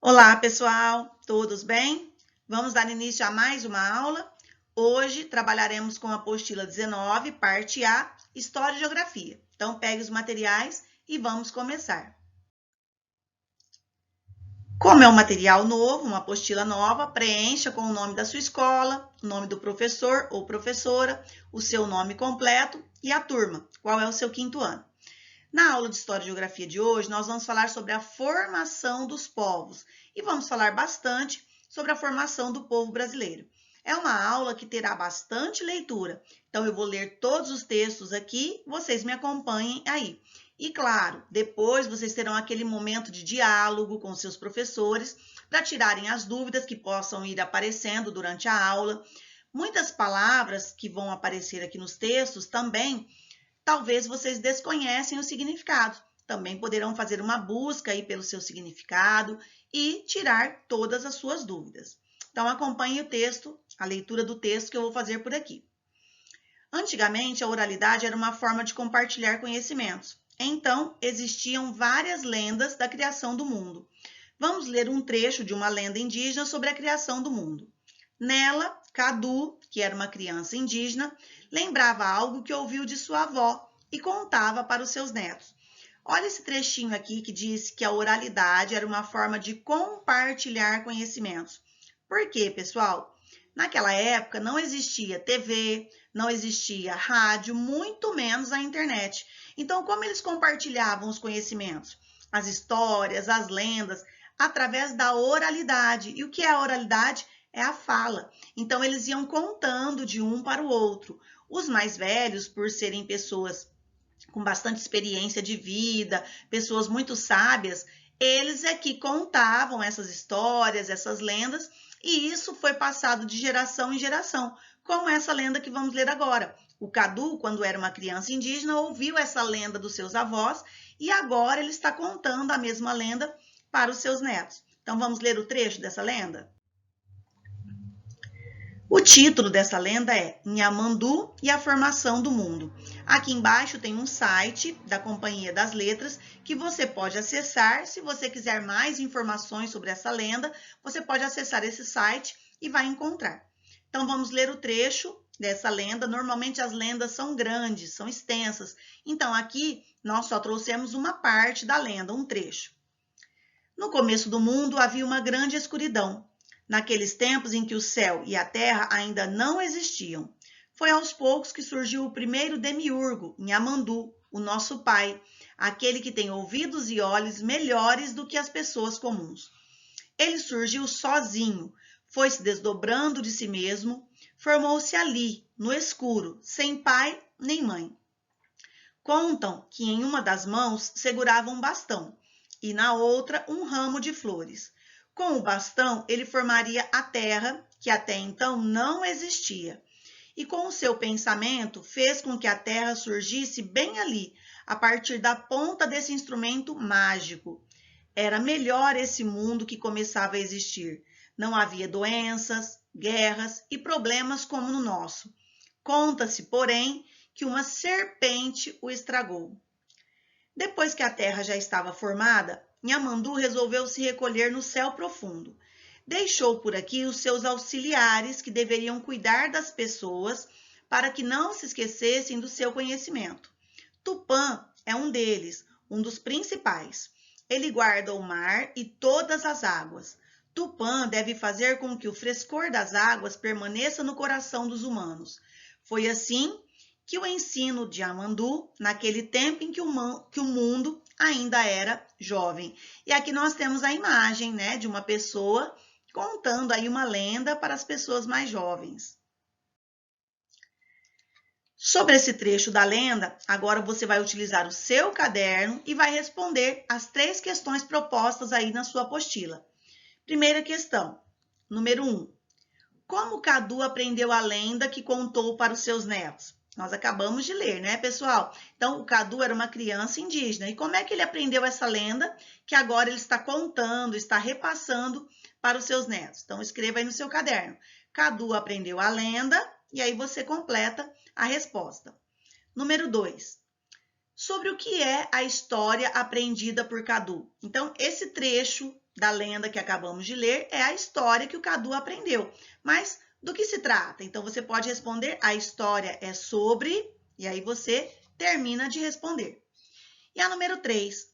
Olá, pessoal, todos bem? Vamos dar início a mais uma aula. Hoje trabalharemos com a apostila 19, parte A, História e Geografia. Então, pegue os materiais e vamos começar. Como é um material novo, uma apostila nova, preencha com o nome da sua escola, o nome do professor ou professora, o seu nome completo e a turma, qual é o seu quinto ano. Na aula de História e Geografia de hoje, nós vamos falar sobre a formação dos povos e vamos falar bastante sobre a formação do povo brasileiro. É uma aula que terá bastante leitura, então eu vou ler todos os textos aqui, vocês me acompanhem aí. E claro, depois vocês terão aquele momento de diálogo com seus professores para tirarem as dúvidas que possam ir aparecendo durante a aula. Muitas palavras que vão aparecer aqui nos textos também talvez vocês desconhecem o significado. Também poderão fazer uma busca aí pelo seu significado e tirar todas as suas dúvidas. Então, acompanhe o texto, a leitura do texto que eu vou fazer por aqui. Antigamente, a oralidade era uma forma de compartilhar conhecimentos. Então, existiam várias lendas da criação do mundo. Vamos ler um trecho de uma lenda indígena sobre a criação do mundo. Nela, Cadu, que era uma criança indígena, lembrava algo que ouviu de sua avó e contava para os seus netos. Olha esse trechinho aqui que diz que a oralidade era uma forma de compartilhar conhecimentos. Por quê, pessoal? Naquela época não existia TV, não existia rádio, muito menos a internet. Então, como eles compartilhavam os conhecimentos? As histórias, as lendas, através da oralidade. E o que é a oralidade? É a fala. Então, eles iam contando de um para o outro. Os mais velhos, por serem pessoas com bastante experiência de vida, pessoas muito sábias, eles é que contavam essas histórias, essas lendas, e isso foi passado de geração em geração, como essa lenda que vamos ler agora. O Cadu, quando era uma criança indígena, ouviu essa lenda dos seus avós e agora ele está contando a mesma lenda para os seus netos. Então vamos ler o trecho dessa lenda? O título dessa lenda é Nhamandu e a Formação do Mundo. Aqui embaixo tem um site da Companhia das Letras que você pode acessar. Se você quiser mais informações sobre essa lenda, você pode acessar esse site e vai encontrar. Então vamos ler o trecho dessa lenda. Normalmente as lendas são grandes, são extensas. Então aqui nós só trouxemos uma parte da lenda, um trecho. No começo do mundo havia uma grande escuridão. Naqueles tempos em que o céu e a terra ainda não existiam. Foi aos poucos que surgiu o primeiro demiurgo, Nhamandu, o nosso pai, aquele que tem ouvidos e olhos melhores do que as pessoas comuns. Ele surgiu sozinho, foi se desdobrando de si mesmo, formou-se ali, no escuro, sem pai nem mãe. Contam que em uma das mãos segurava um bastão e na outra um ramo de flores. Com o bastão, ele formaria a terra, que até então não existia. E com o seu pensamento, fez com que a terra surgisse bem ali, a partir da ponta desse instrumento mágico. Era melhor esse mundo que começava a existir. Não havia doenças, guerras e problemas como no nosso. Conta-se, porém, que uma serpente o estragou. Depois que a terra já estava formada, Nhamandu resolveu se recolher no céu profundo. Deixou por aqui os seus auxiliares que deveriam cuidar das pessoas para que não se esquecessem do seu conhecimento. Tupã é um deles, um dos principais. Ele guarda o mar e todas as águas. Tupã deve fazer com que o frescor das águas permaneça no coração dos humanos. Foi assim que o ensino de Nhamandu, naquele tempo em que o mundo ainda era jovem. E aqui nós temos a imagem, né, de uma pessoa contando aí uma lenda para as pessoas mais jovens. Sobre esse trecho da lenda, agora você vai utilizar o seu caderno e vai responder as 3 questões propostas aí na sua apostila. Primeira questão, número 1. Como Cadu aprendeu a lenda que contou para os seus netos? Nós acabamos de ler, né, pessoal? Então, o Cadu era uma criança indígena. E como é que ele aprendeu essa lenda que agora ele está contando, está repassando para os seus netos? Então, escreva aí no seu caderno. Cadu aprendeu a lenda e aí você completa a resposta. Número 2. Sobre o que é a história aprendida por Cadu? Então, esse trecho da lenda que acabamos de ler é a história que o Cadu aprendeu. Mas do que se trata? Então, você pode responder, a história é sobre, e aí você termina de responder. E a número 3.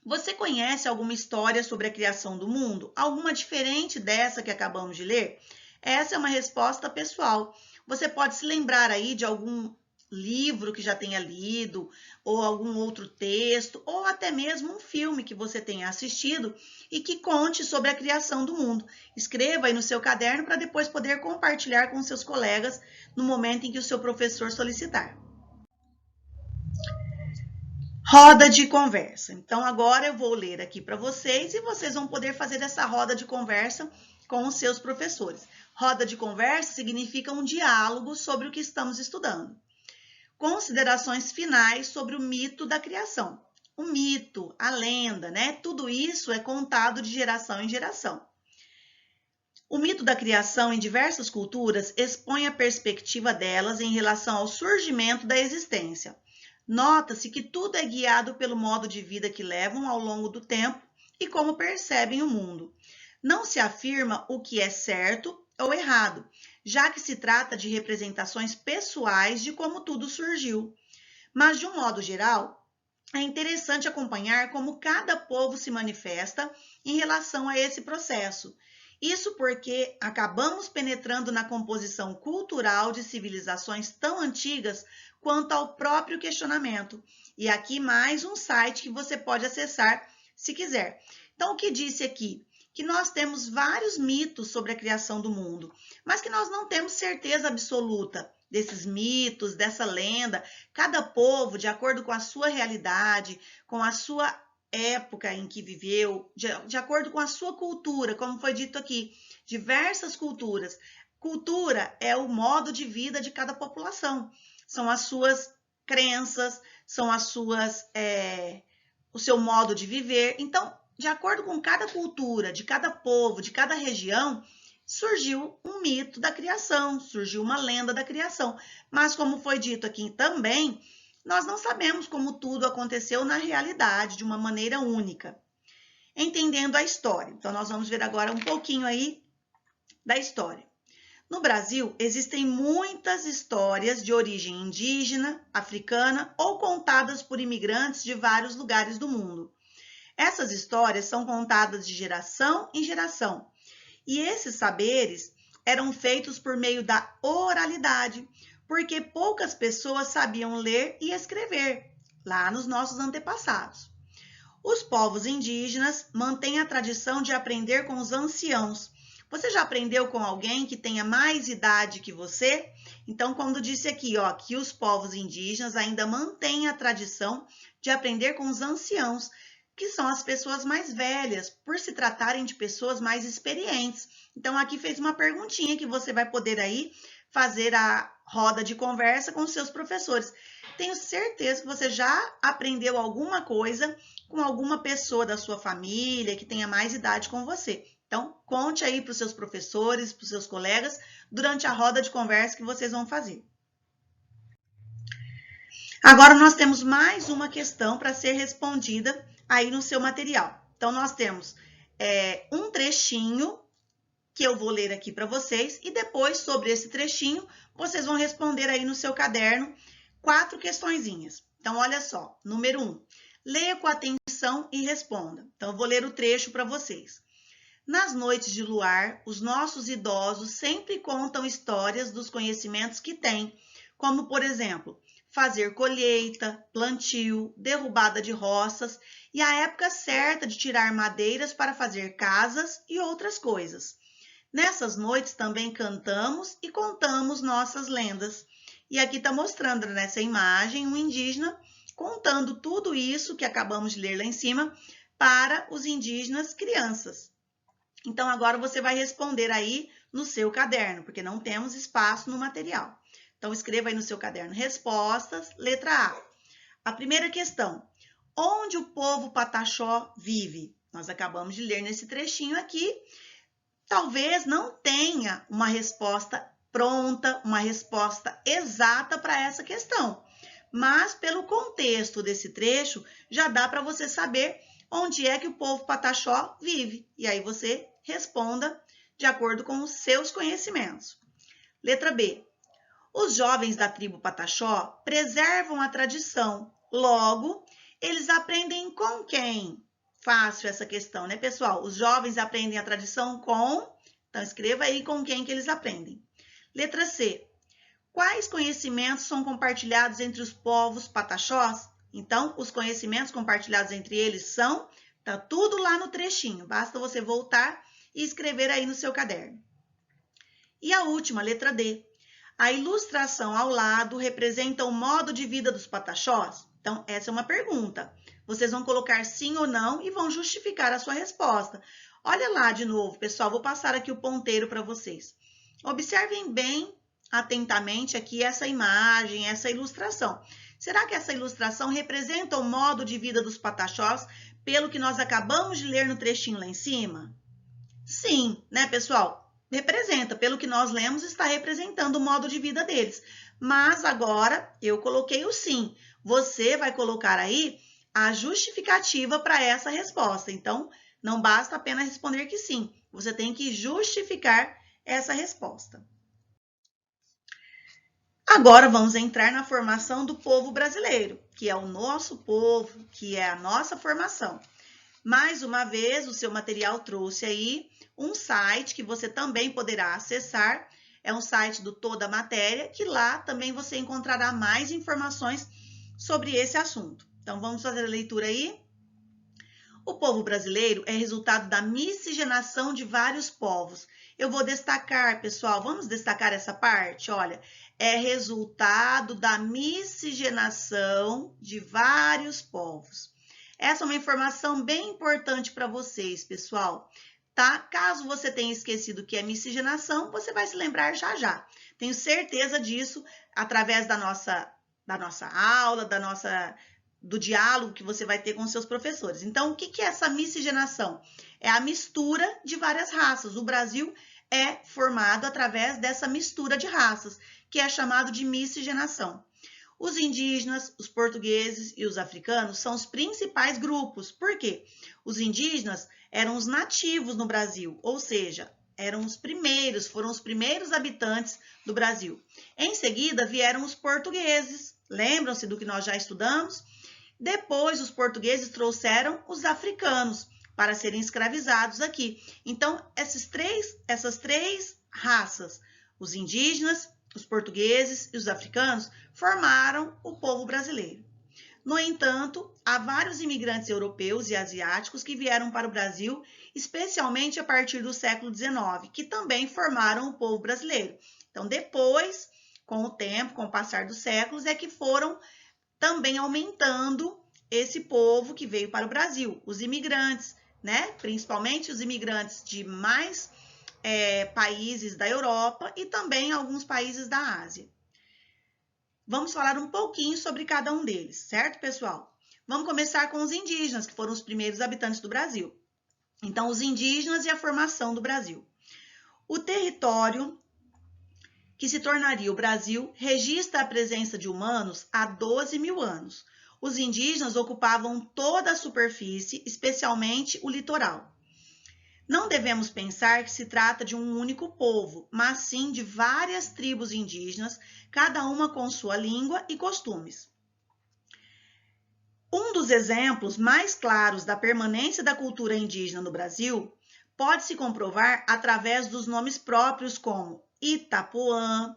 Você conhece alguma história sobre a criação do mundo? Alguma diferente dessa que acabamos de ler? Essa é uma resposta pessoal. Você pode se lembrar aí de algum livro que já tenha lido, ou algum outro texto, ou até mesmo um filme que você tenha assistido e que conte sobre a criação do mundo. Escreva aí no seu caderno para depois poder compartilhar com seus colegas no momento em que o seu professor solicitar. Roda de conversa. Então, agora eu vou ler aqui para vocês e vocês vão poder fazer essa roda de conversa com os seus professores. Roda de conversa significa um diálogo sobre o que estamos estudando. Considerações finais sobre o mito da criação. O mito, a lenda, né? Tudo isso é contado de geração em geração. O mito da criação em diversas culturas expõe a perspectiva delas em relação ao surgimento da existência. Nota-se que tudo é guiado pelo modo de vida que levam ao longo do tempo e como percebem o mundo. Não se afirma o que é certo ou errado, já que se trata de representações pessoais de como tudo surgiu. Mas, de um modo geral, é interessante acompanhar como cada povo se manifesta em relação a esse processo. Isso porque acabamos penetrando na composição cultural de civilizações tão antigas quanto ao próprio questionamento. E aqui mais um site que você pode acessar se quiser. Então, o que disse aqui? Que nós temos vários mitos sobre a criação do mundo, mas que nós não temos certeza absoluta desses mitos, dessa lenda. Cada povo, de acordo com a sua realidade, com a sua época em que viveu, de acordo com a sua cultura, como foi dito aqui, diversas culturas. Cultura é o modo de vida de cada população, são as suas crenças, são as suas, o seu modo de viver. Então, de acordo com cada cultura, de cada povo, de cada região, surgiu um mito da criação, surgiu uma lenda da criação. Mas, como foi dito aqui também, nós não sabemos como tudo aconteceu na realidade, de uma maneira única. Entendendo a história. Então, nós vamos ver agora um pouquinho aí da história. No Brasil, existem muitas histórias de origem indígena, africana ou contadas por imigrantes de vários lugares do mundo. Essas histórias são contadas de geração em geração, e esses saberes eram feitos por meio da oralidade, porque poucas pessoas sabiam ler e escrever, lá nos nossos antepassados. Os povos indígenas mantêm a tradição de aprender com os anciãos. Você já aprendeu com alguém que tenha mais idade que você? Então, quando disse aqui, ó, que os povos indígenas ainda mantêm a tradição de aprender com os anciãos, que são as pessoas mais velhas, por se tratarem de pessoas mais experientes. Então, aqui fez uma perguntinha que você vai poder aí fazer a roda de conversa com os seus professores. Tenho certeza que você já aprendeu alguma coisa com alguma pessoa da sua família que tenha mais idade com você. Então, conte aí para os seus professores, para os seus colegas, durante a roda de conversa que vocês vão fazer. Agora, nós temos mais uma questão para ser respondida aí no seu material. Então, nós temos um trechinho que eu vou ler aqui para vocês e depois, sobre esse trechinho, vocês vão responder aí no seu caderno 4 questõezinhas. Então, olha só. Número 1. Leia com atenção e responda. Então, eu vou ler o trecho para vocês. Nas noites de luar, os nossos idosos sempre contam histórias dos conhecimentos que têm, como, por exemplo, fazer colheita, plantio, derrubada de roças e a época certa de tirar madeiras para fazer casas e outras coisas. Nessas noites também cantamos e contamos nossas lendas. E aqui está mostrando nessa imagem um indígena contando tudo isso que acabamos de ler lá em cima para os indígenas crianças. Então, agora você vai responder aí no seu caderno, porque não temos espaço no material. Então, escreva aí no seu caderno respostas. Letra A. A primeira questão. Onde o povo Pataxó vive? Nós acabamos de ler nesse trechinho aqui. Talvez não tenha uma resposta pronta, uma resposta exata para essa questão. Mas, pelo contexto desse trecho, já dá para você saber onde é que o povo pataxó vive? E aí você responda de acordo com os seus conhecimentos. Letra B. Os jovens da tribo pataxó preservam a tradição. Logo, eles aprendem com quem? Fácil essa questão, né, pessoal? Os jovens aprendem a tradição com... Então, escreva aí com quem que eles aprendem. Letra C. Quais conhecimentos são compartilhados entre os povos pataxós? Então, os conhecimentos compartilhados entre eles são... Tá tudo lá no trechinho. Basta você voltar e escrever aí no seu caderno. E a última, letra D. A ilustração ao lado representa o modo de vida dos pataxós? Então, essa é uma pergunta. Vocês vão colocar sim ou não e vão justificar a sua resposta. Olha lá de novo, pessoal. Vou passar aqui o ponteiro para vocês. Observem bem atentamente aqui essa imagem, essa ilustração. Será que essa ilustração representa o modo de vida dos pataxós pelo que nós acabamos de ler no trechinho lá em cima? Sim, né, pessoal? Representa, pelo que nós lemos, está representando o modo de vida deles. Mas agora eu coloquei o sim. Você vai colocar aí a justificativa para essa resposta. Então, não basta apenas responder que sim. Você tem que justificar essa resposta. Agora vamos entrar na formação do povo brasileiro, que é o nosso povo, que é a nossa formação. Mais uma vez, o seu material trouxe aí um site que você também poderá acessar. É um site do Toda Matéria, que lá também você encontrará mais informações sobre esse assunto. Então, vamos fazer a leitura aí? O povo brasileiro é resultado da miscigenação de vários povos. Eu vou destacar, pessoal, vamos destacar essa parte? Olha, é resultado da miscigenação de vários povos. Essa é uma informação bem importante para vocês, pessoal, tá? Caso você tenha esquecido o que é miscigenação, você vai se lembrar já já. Tenho certeza disso através da nossa aula, do diálogo que você vai ter com seus professores. Então, o que é essa miscigenação? É a mistura de várias raças. O Brasil é formado através dessa mistura de raças, que é chamado de miscigenação. Os indígenas, os portugueses e os africanos são os principais grupos. Por quê? Os indígenas eram os nativos no Brasil, ou seja, foram os primeiros habitantes do Brasil. Em seguida, vieram os portugueses. Lembram-se do que nós já estudamos? Depois, os portugueses trouxeram os africanos para serem escravizados aqui. Então, essas três raças, os indígenas, os portugueses e os africanos, formaram o povo brasileiro. No entanto, há vários imigrantes europeus e asiáticos que vieram para o Brasil, especialmente a partir do século XIX, que também formaram o povo brasileiro. Então, depois, com o tempo, com o passar dos séculos, é que foram também aumentando esse povo que veio para o Brasil, os imigrantes, né? Principalmente os imigrantes de mais países da Europa e também alguns países da Ásia. Vamos falar um pouquinho sobre cada um deles, certo, pessoal? Vamos começar com os indígenas, que foram os primeiros habitantes do Brasil. Então, os indígenas e a formação do Brasil. O território que se tornaria o Brasil registra a presença de humanos há 12 mil anos. Os indígenas ocupavam toda a superfície, especialmente o litoral. Não devemos pensar que se trata de um único povo, mas sim de várias tribos indígenas, cada uma com sua língua e costumes. Um dos exemplos mais claros da permanência da cultura indígena no Brasil pode-se comprovar através dos nomes próprios como Itapuã,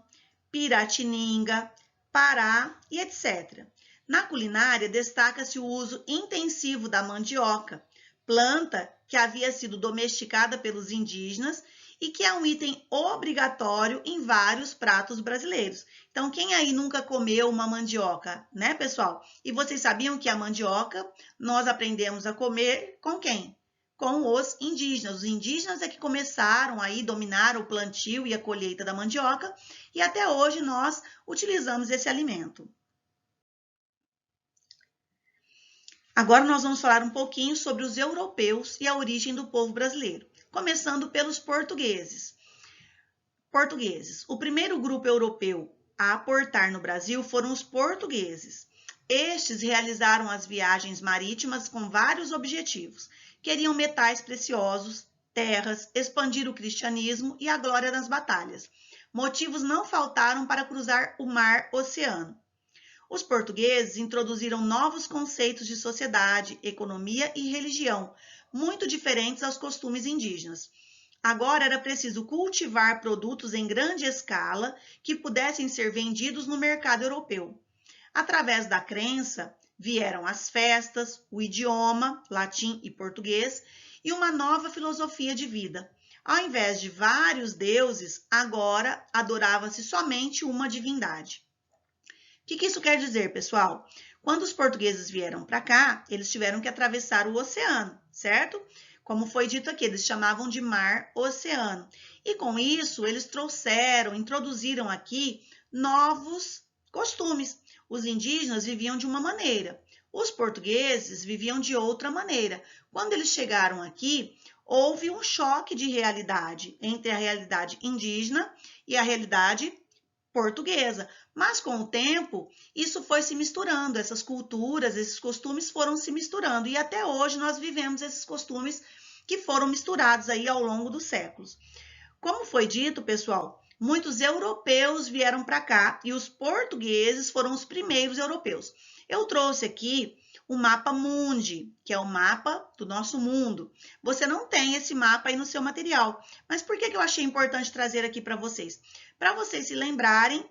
Piratininga, Pará e etc. Na culinária, destaca-se o uso intensivo da mandioca, planta que havia sido domesticada pelos indígenas e que é um item obrigatório em vários pratos brasileiros. Então, quem aí nunca comeu uma mandioca, né, pessoal? E vocês sabiam que a mandioca nós aprendemos a comer com quem? Com os indígenas. Os indígenas é que começaram aí, dominaram o plantio e a colheita da mandioca e até hoje nós utilizamos esse alimento. Agora nós vamos falar um pouquinho sobre os europeus e a origem do povo brasileiro, começando pelos portugueses. O primeiro grupo europeu a aportar no Brasil foram os portugueses. Estes realizaram as viagens marítimas com vários objetivos. Queriam metais preciosos, terras, expandir o cristianismo e a glória das batalhas. Motivos não faltaram para cruzar o mar-oceano. Os portugueses introduziram novos conceitos de sociedade, economia e religião, muito diferentes aos costumes indígenas. Agora era preciso cultivar produtos em grande escala que pudessem ser vendidos no mercado europeu. Através da crença, vieram as festas, o idioma, latim e português, e uma nova filosofia de vida. Ao invés de vários deuses, agora adorava-se somente uma divindade. O que isso quer dizer, pessoal? Quando os portugueses vieram para cá, eles tiveram que atravessar o oceano, certo? Como foi dito aqui, eles chamavam de mar-oceano. E com isso, eles introduziram aqui novos costumes. Os indígenas viviam de uma maneira, os portugueses viviam de outra maneira. Quando eles chegaram aqui, houve um choque de realidade entre a realidade indígena e a realidade portuguesa. Mas com o tempo, isso foi se misturando, essas culturas, esses costumes foram se misturando e até hoje nós vivemos esses costumes que foram misturados aí ao longo dos séculos. Como foi dito, pessoal, muitos europeus vieram para cá e os portugueses foram os primeiros europeus. Eu trouxe aqui o mapa mundi, que é o mapa do nosso mundo. Você não tem esse mapa aí no seu material, mas por que eu achei importante trazer aqui para vocês? Para vocês se lembrarem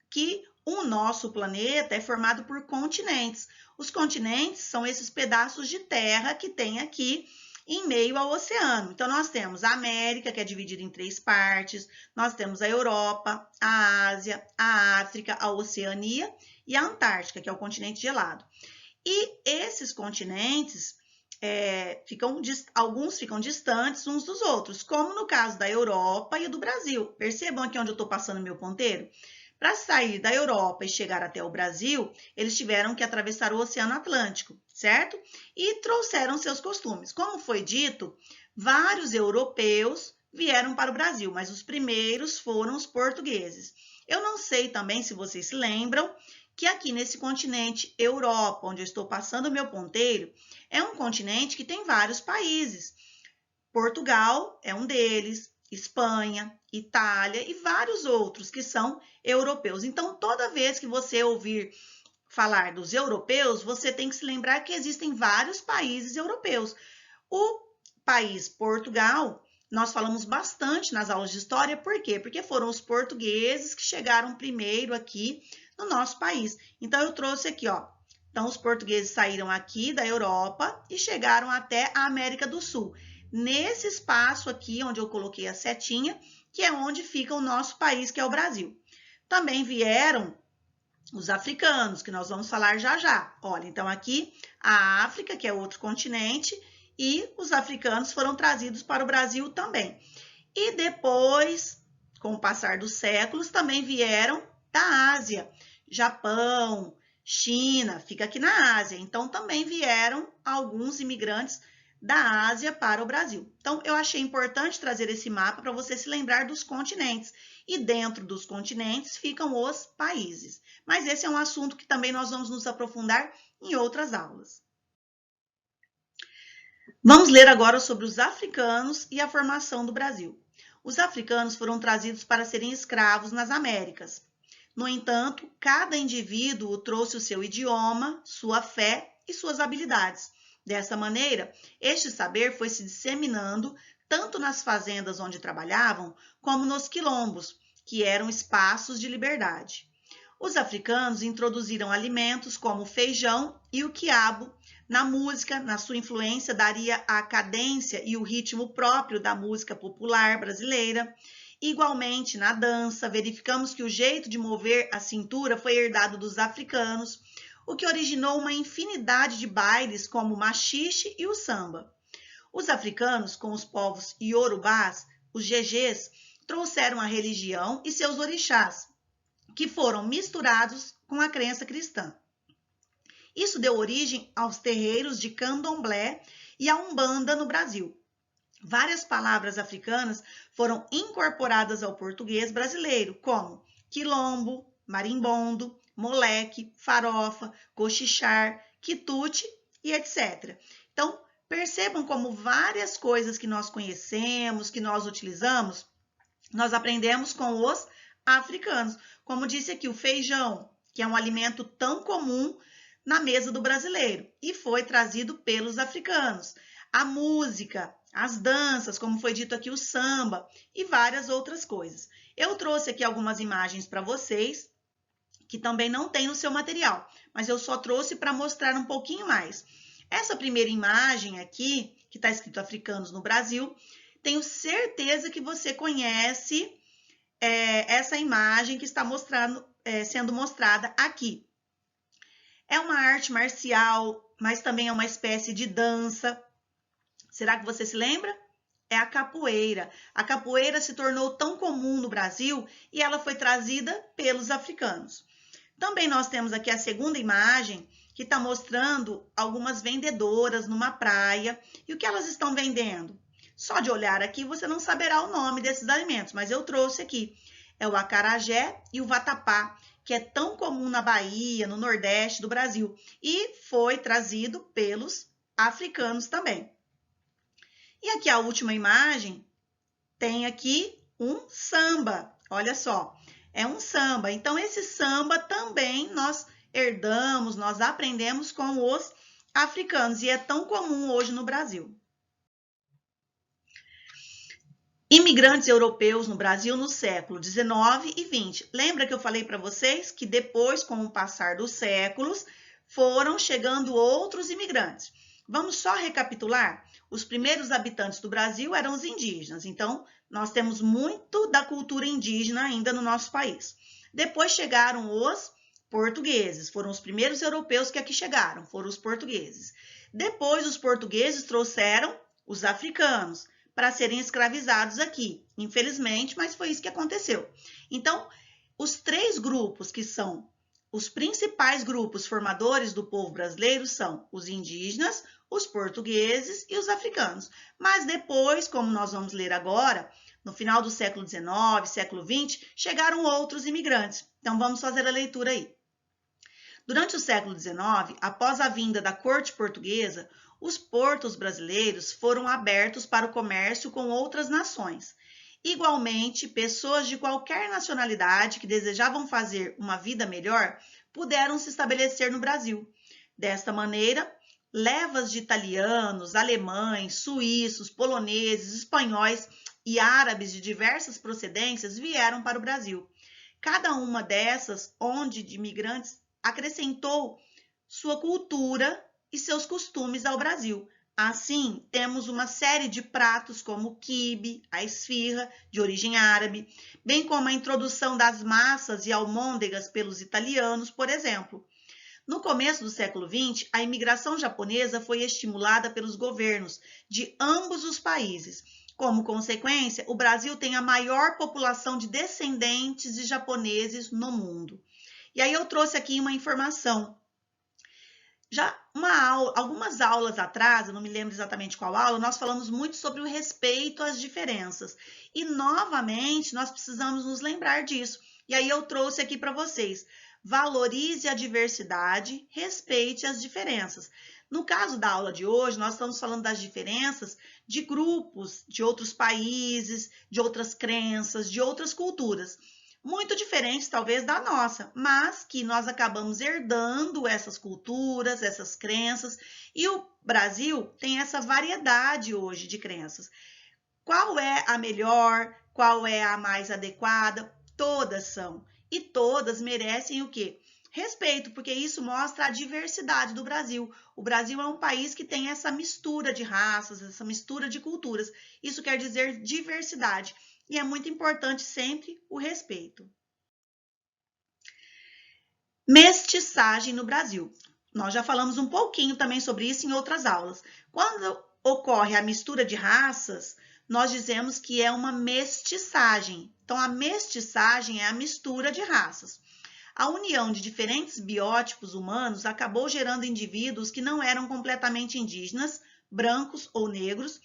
que o nosso planeta é formado por continentes. Os continentes são esses pedaços de terra que tem aqui em meio ao oceano. Então, nós temos a América, que é dividida em 3 partes, nós temos a Europa, a Ásia, a África, a Oceania e a Antártica, que é o continente gelado. E esses continentes, alguns ficam distantes uns dos outros, como no caso da Europa e do Brasil. Percebam aqui onde eu estou passando meu ponteiro? Para sair da Europa e chegar até o Brasil, eles tiveram que atravessar o Oceano Atlântico, certo? E trouxeram seus costumes. Como foi dito, vários europeus vieram para o Brasil, mas os primeiros foram os portugueses. Eu não sei também se vocês se lembram que aqui nesse continente Europa, onde eu estou passando o meu ponteiro, é um continente que tem vários países. Portugal é um deles, Espanha, Itália e vários outros que são europeus. Então, toda vez que você ouvir falar dos europeus, você tem que se lembrar que existem vários países europeus. O país Portugal, nós falamos bastante nas aulas de história, por quê? Porque foram os portugueses que chegaram primeiro aqui no nosso país. Então, eu trouxe aqui, ó. Então, os portugueses saíram aqui da Europa e chegaram até a América do Sul. Nesse espaço aqui, onde eu coloquei a setinha, que é onde fica o nosso país, que é o Brasil. Também vieram os africanos, que nós vamos falar já já. Olha, então aqui a África, que é outro continente, e os africanos foram trazidos para o Brasil também. E depois, com o passar dos séculos, também vieram da Ásia, Japão, China, fica aqui na Ásia. Então, também vieram alguns imigrantes da Ásia para o Brasil. Então, eu achei importante trazer esse mapa para você se lembrar dos continentes. E dentro dos continentes ficam os países. Mas esse é um assunto que também nós vamos nos aprofundar em outras aulas. Vamos ler agora sobre os africanos e a formação do Brasil. Os africanos foram trazidos para serem escravos nas Américas. No entanto, cada indivíduo trouxe o seu idioma, sua fé e suas habilidades. Dessa maneira, este saber foi se disseminando tanto nas fazendas onde trabalhavam, como nos quilombos, que eram espaços de liberdade. Os africanos introduziram alimentos como o feijão e o quiabo. Na música, na sua influência, daria a cadência e o ritmo próprio da música popular brasileira. Igualmente, na dança, verificamos que o jeito de mover a cintura foi herdado dos africanos, o que originou uma infinidade de bailes como o maxixe e o samba. Os africanos, com os povos iorubás, os gegés, trouxeram a religião e seus orixás, que foram misturados com a crença cristã. Isso deu origem aos terreiros de candomblé e à umbanda no Brasil. Várias palavras africanas foram incorporadas ao português brasileiro, como quilombo, marimbondo, moleque, farofa, cochichar, quitute e etc. Então, percebam como várias coisas que nós conhecemos, que nós utilizamos, nós aprendemos com os africanos. Como disse aqui, o feijão, que é um alimento tão comum na mesa do brasileiro e foi trazido pelos africanos. A música, as danças, como foi dito aqui, o samba e várias outras coisas. Eu trouxe aqui algumas imagens para vocês, que também não tem no seu material, mas eu só trouxe para mostrar um pouquinho mais. Essa primeira imagem aqui, que está escrito Africanos no Brasil, tenho certeza que você conhece essa imagem que está sendo mostrada aqui. É uma arte marcial, mas também é uma espécie de dança. Será que você se lembra? É a capoeira. A capoeira se tornou tão comum no Brasil e ela foi trazida pelos africanos. Também nós temos aqui a segunda imagem, que está mostrando algumas vendedoras numa praia. E o que elas estão vendendo? Só de olhar aqui você não saberá o nome desses alimentos, mas eu trouxe aqui. É o acarajé e o vatapá, que é tão comum na Bahia, no Nordeste do Brasil. E foi trazido pelos africanos também. E aqui a última imagem tem aqui um samba. Olha só, é um samba. Então, esse samba também nós herdamos, nós aprendemos com os africanos. E é tão comum hoje no Brasil. Imigrantes europeus no Brasil no século XIX e XX. Lembra que eu falei para vocês que depois, com o passar dos séculos, foram chegando outros imigrantes. Vamos só recapitular? Os primeiros habitantes do Brasil eram os indígenas, então nós temos muito da cultura indígena ainda no nosso país. Depois chegaram os portugueses, foram os primeiros europeus que aqui chegaram, foram os portugueses. Depois os portugueses trouxeram os africanos para serem escravizados aqui, infelizmente, mas foi isso que aconteceu. Então, os três grupos que são os principais grupos formadores do povo brasileiro são os indígenas, os portugueses e os africanos. Mas depois, como nós vamos ler agora, no final do século XIX, século XX, chegaram outros imigrantes. Então, vamos fazer a leitura aí. Durante o século XIX, após a vinda da corte portuguesa, os portos brasileiros foram abertos para o comércio com outras nações. Igualmente, pessoas de qualquer nacionalidade que desejavam fazer uma vida melhor puderam se estabelecer no Brasil. Desta maneira, levas de italianos, alemães, suíços, poloneses, espanhóis e árabes de diversas procedências vieram para o Brasil. Cada uma dessas onde de imigrantes acrescentou sua cultura e seus costumes ao Brasil. Assim, temos uma série de pratos como o quibe, a esfirra, de origem árabe, bem como a introdução das massas e almôndegas pelos italianos, por exemplo. No começo do século XX, a imigração japonesa foi estimulada pelos governos de ambos os países. Como consequência, o Brasil tem a maior população de descendentes de japoneses no mundo. E aí eu trouxe aqui uma informação. Já algumas aulas atrás, eu não me lembro exatamente qual aula, nós falamos muito sobre o respeito às diferenças. E, novamente, nós precisamos nos lembrar disso. E aí eu trouxe aqui para vocês. Valorize a diversidade, respeite as diferenças. No caso da aula de hoje, nós estamos falando das diferenças de grupos, de outros países, de outras crenças, de outras culturas. Muito diferentes, talvez, da nossa, mas que nós acabamos herdando essas culturas, essas crenças, e o Brasil tem essa variedade hoje de crenças. Qual é a melhor? Qual é a mais adequada? Todas são. E todas merecem o quê? Respeito, porque isso mostra a diversidade do Brasil. O Brasil é um país que tem essa mistura de raças, essa mistura de culturas. Isso quer dizer diversidade. E é muito importante sempre o respeito. Mestiçagem no Brasil. Nós já falamos um pouquinho também sobre isso em outras aulas. Quando ocorre a mistura de raças, nós dizemos que é uma mestiçagem. Então, a mestiçagem é a mistura de raças. A união de diferentes biótipos humanos acabou gerando indivíduos que não eram completamente indígenas, brancos ou negros,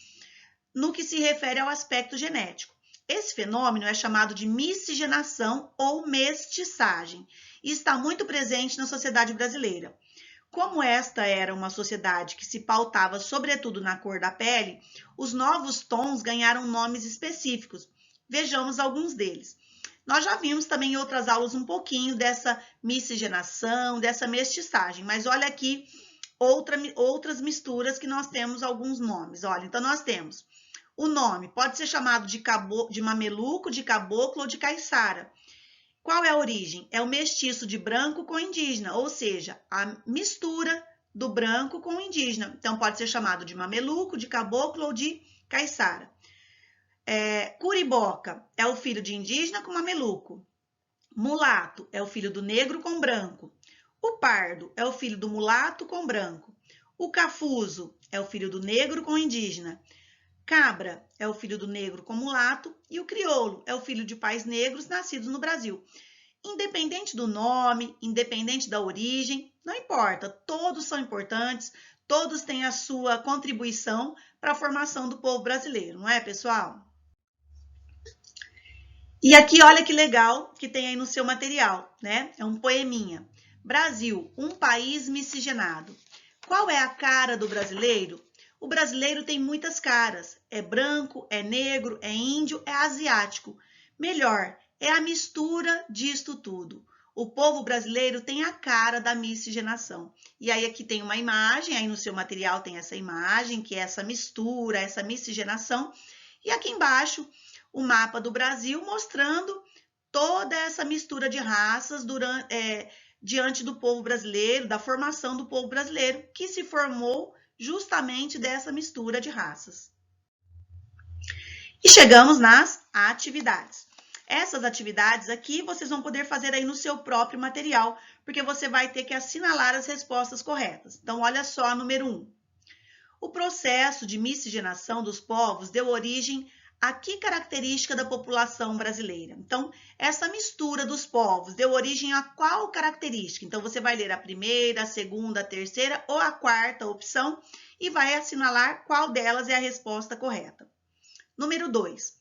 no que se refere ao aspecto genético. Esse fenômeno é chamado de miscigenação ou mestiçagem e está muito presente na sociedade brasileira. Como esta era uma sociedade que se pautava sobretudo na cor da pele, os novos tons ganharam nomes específicos. Vejamos alguns deles. Nós já vimos também em outras aulas um pouquinho dessa miscigenação, dessa mestiçagem, mas olha aqui outras misturas que nós temos alguns nomes. Olha, então nós temos o nome, pode ser chamado de mameluco, de caboclo ou de caiçara. Qual é a origem? É o mestiço de branco com indígena, ou seja, a mistura do branco com o indígena. Então, pode ser chamado de mameluco, de caboclo ou de caiçara. Curiboca é o filho de indígena com mameluco. Mulato é o filho do negro com branco. O pardo é o filho do mulato com branco. O cafuso é o filho do negro com indígena. Cabra é o filho do negro com mulato e o crioulo é o filho de pais negros nascidos no Brasil. Independente do nome, independente da origem, não importa, todos são importantes, todos têm a sua contribuição para a formação do povo brasileiro, não é, pessoal? E aqui, olha que legal que tem aí no seu material, né? É um poeminha. Brasil, um país miscigenado. Qual é a cara do brasileiro? O brasileiro tem muitas caras. É branco, é negro, é índio, é asiático. Melhor, é a mistura disto tudo. O povo brasileiro tem a cara da miscigenação. E aí aqui tem uma imagem, aí no seu material tem essa imagem, que é essa mistura, essa miscigenação. E aqui embaixo, o mapa do Brasil mostrando toda essa mistura de raças diante do povo brasileiro, da formação do povo brasileiro, que se formou justamente dessa mistura de raças. E chegamos nas atividades. Essas atividades aqui vocês vão poder fazer aí no seu próprio material, porque você vai ter que assinalar as respostas corretas. Então, olha só a número 1. O processo de miscigenação dos povos deu origem a que característica da população brasileira? Então, essa mistura dos povos deu origem a qual característica? Então, você vai ler a primeira, a segunda, a terceira ou a quarta opção e vai assinalar qual delas é a resposta correta. Número 2.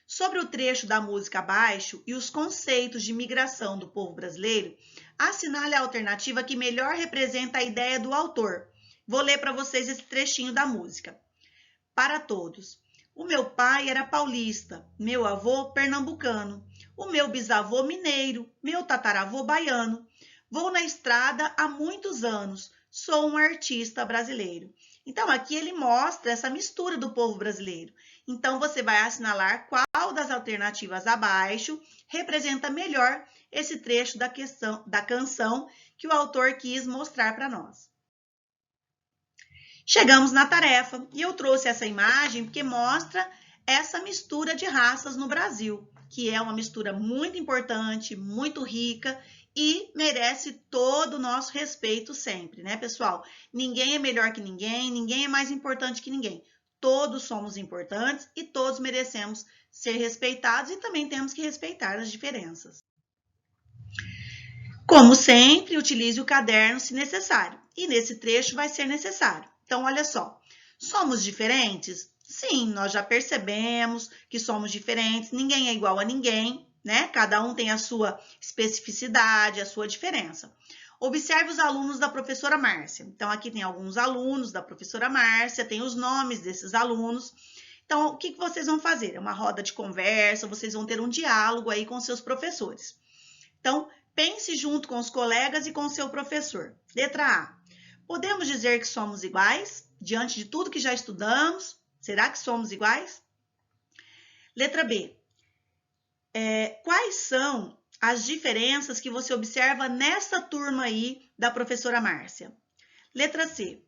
Sobre o trecho da música abaixo e os conceitos de migração do povo brasileiro, assinale a alternativa que melhor representa a ideia do autor. Vou ler para vocês esse trechinho da música. Para todos. O meu pai era paulista, meu avô pernambucano, o meu bisavô mineiro, meu tataravô baiano. Vou na estrada há muitos anos, sou um artista brasileiro. Então, aqui ele mostra essa mistura do povo brasileiro. Então, você vai assinalar qual das alternativas abaixo representa melhor esse trecho da canção que o autor quis mostrar para nós. Chegamos na tarefa e eu trouxe essa imagem porque mostra essa mistura de raças no Brasil, que é uma mistura muito importante, muito rica e merece todo o nosso respeito sempre, né, pessoal? Ninguém é melhor que ninguém, ninguém é mais importante que ninguém. Todos somos importantes e todos merecemos ser respeitados e também temos que respeitar as diferenças. Como sempre, utilize o caderno se necessário e nesse trecho vai ser necessário. Então, olha só, somos diferentes? Sim, nós já percebemos que somos diferentes, ninguém é igual a ninguém, né? Cada um tem a sua especificidade, a sua diferença. Observe os alunos da professora Márcia. Então, aqui tem alguns alunos da professora Márcia, tem os nomes desses alunos. Então, o que vocês vão fazer? É uma roda de conversa, vocês vão ter um diálogo aí com seus professores. Então, pense junto com os colegas e com o seu professor. Letra A. Podemos dizer que somos iguais? Diante de tudo que já estudamos, será que somos iguais? Letra B. Quais são as diferenças que você observa nessa turma aí da professora Márcia? Letra C.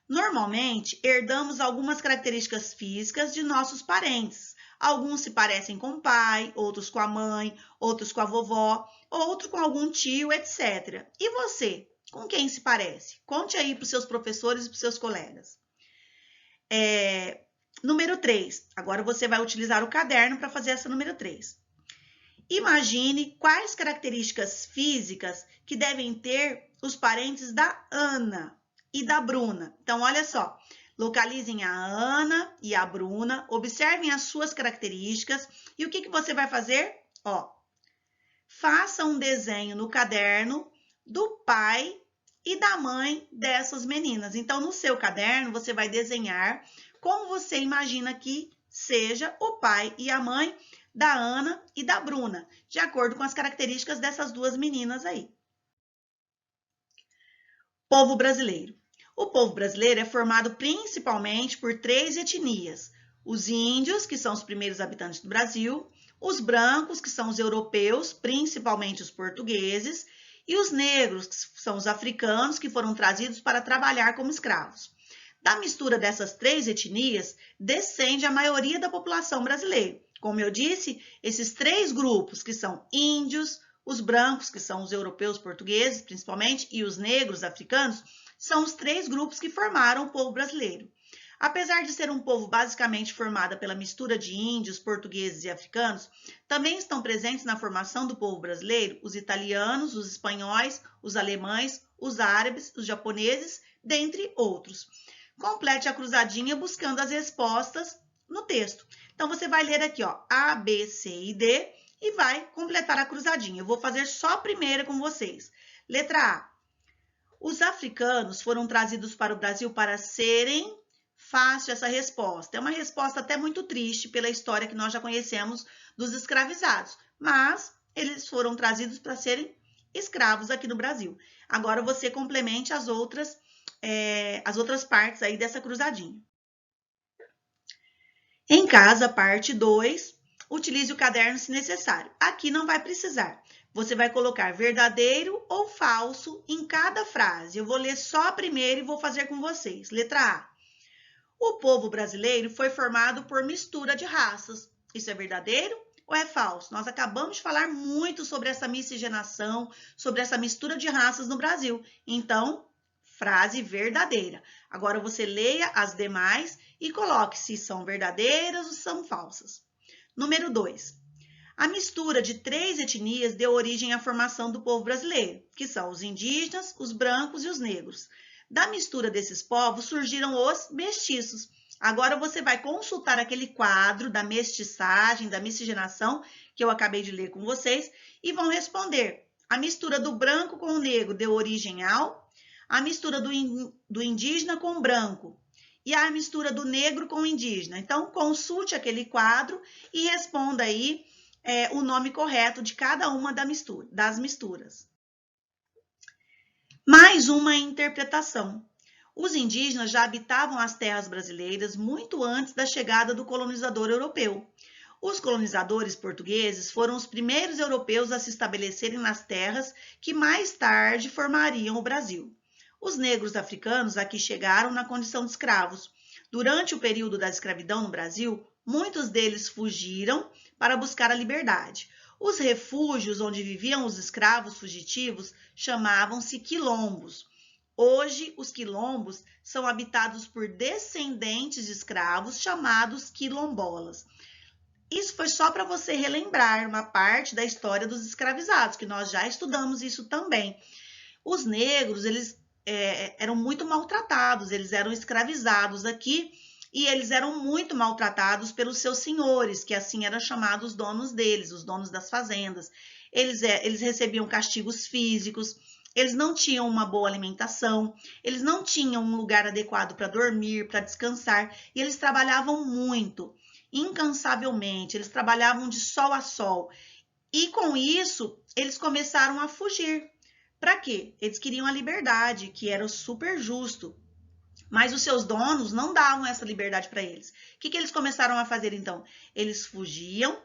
Normalmente, herdamos algumas características físicas de nossos parentes. Alguns se parecem com o pai, outros com a mãe, outros com a vovó, outros com algum tio, etc. E você? Com quem se parece? Conte aí para os seus professores e para os seus colegas. Número 3. Agora você vai utilizar o caderno para fazer essa número 3. Imagine quais características físicas que devem ter os parentes da Ana e da Bruna. Então, olha só. Localizem a Ana e a Bruna, observem as suas características e o que você vai fazer? Ó, faça um desenho no caderno do pai e da mãe dessas meninas. Então, no seu caderno, você vai desenhar como você imagina que seja o pai e a mãe da Ana e da Bruna, de acordo com as características dessas duas meninas aí. Povo brasileiro. O povo brasileiro é formado principalmente por 3 etnias: os índios, que são os primeiros habitantes do Brasil, os brancos, que são os europeus, principalmente os portugueses, e os negros, que são os africanos, que foram trazidos para trabalhar como escravos. Da mistura dessas 3 etnias, descende a maioria da população brasileira. Como eu disse, esses 3 grupos, que são índios, os brancos, que são os europeus portugueses, principalmente, e os negros africanos, são os 3 grupos que formaram o povo brasileiro. Apesar de ser um povo basicamente formado pela mistura de índios, portugueses e africanos, também estão presentes na formação do povo brasileiro os italianos, os espanhóis, os alemães, os árabes, os japoneses, dentre outros. Complete a cruzadinha buscando as respostas no texto. Então, você vai ler aqui, ó, A, B, C e D, e vai completar a cruzadinha. Eu vou fazer só a primeira com vocês. Letra A. Os africanos foram trazidos para o Brasil para serem... Fácil essa resposta. É uma resposta até muito triste pela história que nós já conhecemos dos escravizados. Mas eles foram trazidos para serem escravos aqui no Brasil. Agora você complemente as outras partes aí dessa cruzadinha. Em casa, parte 2, utilize o caderno se necessário. Aqui não vai precisar. Você vai colocar verdadeiro ou falso em cada frase. Eu vou ler só a primeira e vou fazer com vocês. Letra A. O povo brasileiro foi formado por mistura de raças. Isso é verdadeiro ou é falso? Nós acabamos de falar muito sobre essa miscigenação, sobre essa mistura de raças no Brasil. Então, frase verdadeira. Agora você leia as demais e coloque se são verdadeiras ou são falsas. Número 2. A mistura de 3 etnias deu origem à formação do povo brasileiro, que são os indígenas, os brancos e os negros. Da mistura desses povos surgiram os mestiços. Agora você vai consultar aquele quadro da mestiçagem, da miscigenação, que eu acabei de ler com vocês, e vão responder. A mistura do branco com o negro deu origem ao... A mistura do indígena com o branco. E a mistura do negro com o indígena. Então, consulte aquele quadro e responda aí o nome correto de cada uma das misturas. Mais uma interpretação. Os indígenas já habitavam as terras brasileiras muito antes da chegada do colonizador europeu. Os colonizadores portugueses foram os primeiros europeus a se estabelecerem nas terras que mais tarde formariam o Brasil. Os negros africanos aqui chegaram na condição de escravos. Durante o período da escravidão no Brasil, muitos deles fugiram para buscar a liberdade. Os refúgios onde viviam os escravos fugitivos chamavam-se quilombos. Hoje, os quilombos são habitados por descendentes de escravos chamados quilombolas. Isso foi só para você relembrar uma parte da história dos escravizados, que nós já estudamos isso também. Os negros, eles eram muito maltratados, eles eram escravizados aqui, e eles eram muito maltratados pelos seus senhores, que assim eram chamados os donos deles, os donos das fazendas. Eles recebiam castigos físicos, eles não tinham uma boa alimentação, eles não tinham um lugar adequado para dormir, para descansar, e eles trabalhavam muito, incansavelmente, eles trabalhavam de sol a sol. E com isso, eles começaram a fugir. Para quê? Eles queriam a liberdade, que era super justo. Mas os seus donos não davam essa liberdade para eles. O que eles começaram a fazer, então? Eles fugiam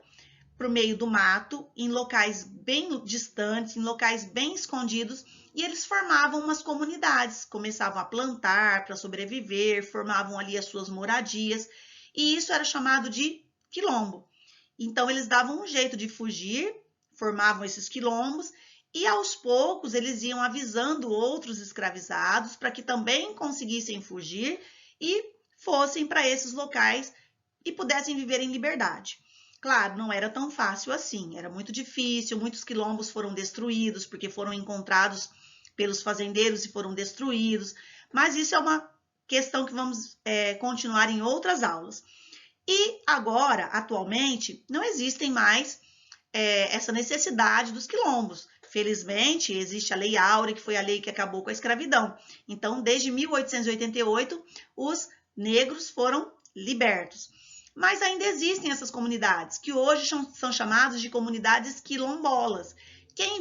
para o meio do mato, em locais bem distantes, em locais bem escondidos, e eles formavam umas comunidades, começavam a plantar para sobreviver, formavam ali as suas moradias, e isso era chamado de quilombo. Então, eles davam um jeito de fugir, formavam esses quilombos, e aos poucos eles iam avisando outros escravizados para que também conseguissem fugir e fossem para esses locais e pudessem viver em liberdade. Claro, não era tão fácil assim, era muito difícil, muitos quilombos foram destruídos porque foram encontrados pelos fazendeiros e foram destruídos, mas isso é uma questão que vamos continuar em outras aulas. E agora, atualmente, não existem mais essa necessidade dos quilombos. Felizmente, existe a Lei Áurea, que foi a lei que acabou com a escravidão. Então, desde 1888, os negros foram libertos. Mas ainda existem essas comunidades, que hoje são chamadas de comunidades quilombolas. Quem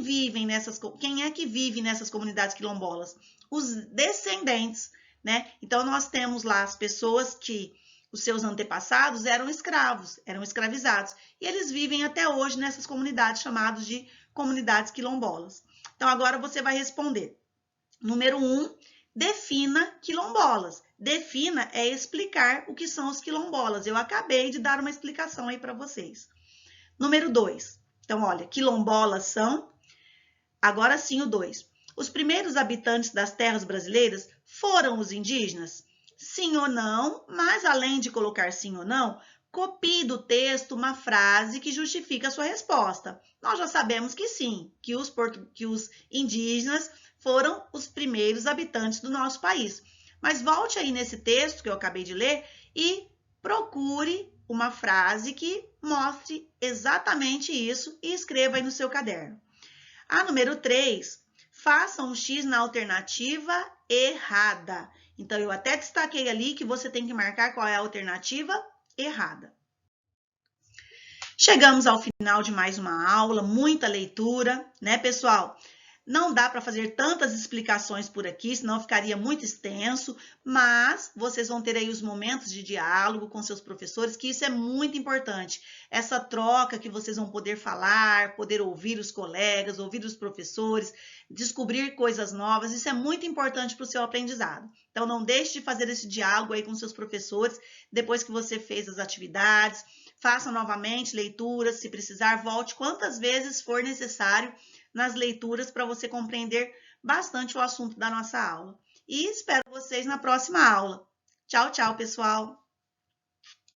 é que vive nessas comunidades quilombolas? Os descendentes, né? Então, nós temos lá as pessoas que os seus antepassados eram escravos, eram escravizados. E eles vivem até hoje nessas comunidades chamadas de comunidades quilombolas. Então, agora você vai responder. Número 1, defina quilombolas. Defina é explicar o que são os quilombolas. Eu acabei de dar uma explicação aí para vocês. Número 2. Então, olha, quilombolas são... Agora sim o 2. Os primeiros habitantes das terras brasileiras foram os indígenas? Sim ou não, mas além de colocar sim ou não, copie do texto uma frase que justifica a sua resposta. Nós já sabemos que sim, que os indígenas foram os primeiros habitantes do nosso país. Mas volte aí nesse texto que eu acabei de ler e procure uma frase que mostre exatamente isso e escreva aí no seu caderno. A número 3, faça um X na alternativa errada. Então, eu até destaquei ali que você tem que marcar qual é a alternativa errada. Chegamos ao final de mais uma aula, muita leitura, né, pessoal? Não dá para fazer tantas explicações por aqui, senão ficaria muito extenso, mas vocês vão ter aí os momentos de diálogo com seus professores, que isso é muito importante. Essa troca que vocês vão poder falar, poder ouvir os colegas, ouvir os professores, descobrir coisas novas, isso é muito importante para o seu aprendizado. Então, não deixe de fazer esse diálogo aí com seus professores, depois que você fez as atividades, faça novamente leituras, se precisar, volte quantas vezes for necessário nas leituras para você compreender bastante o assunto da nossa aula. E espero vocês na próxima aula. Tchau, tchau, pessoal!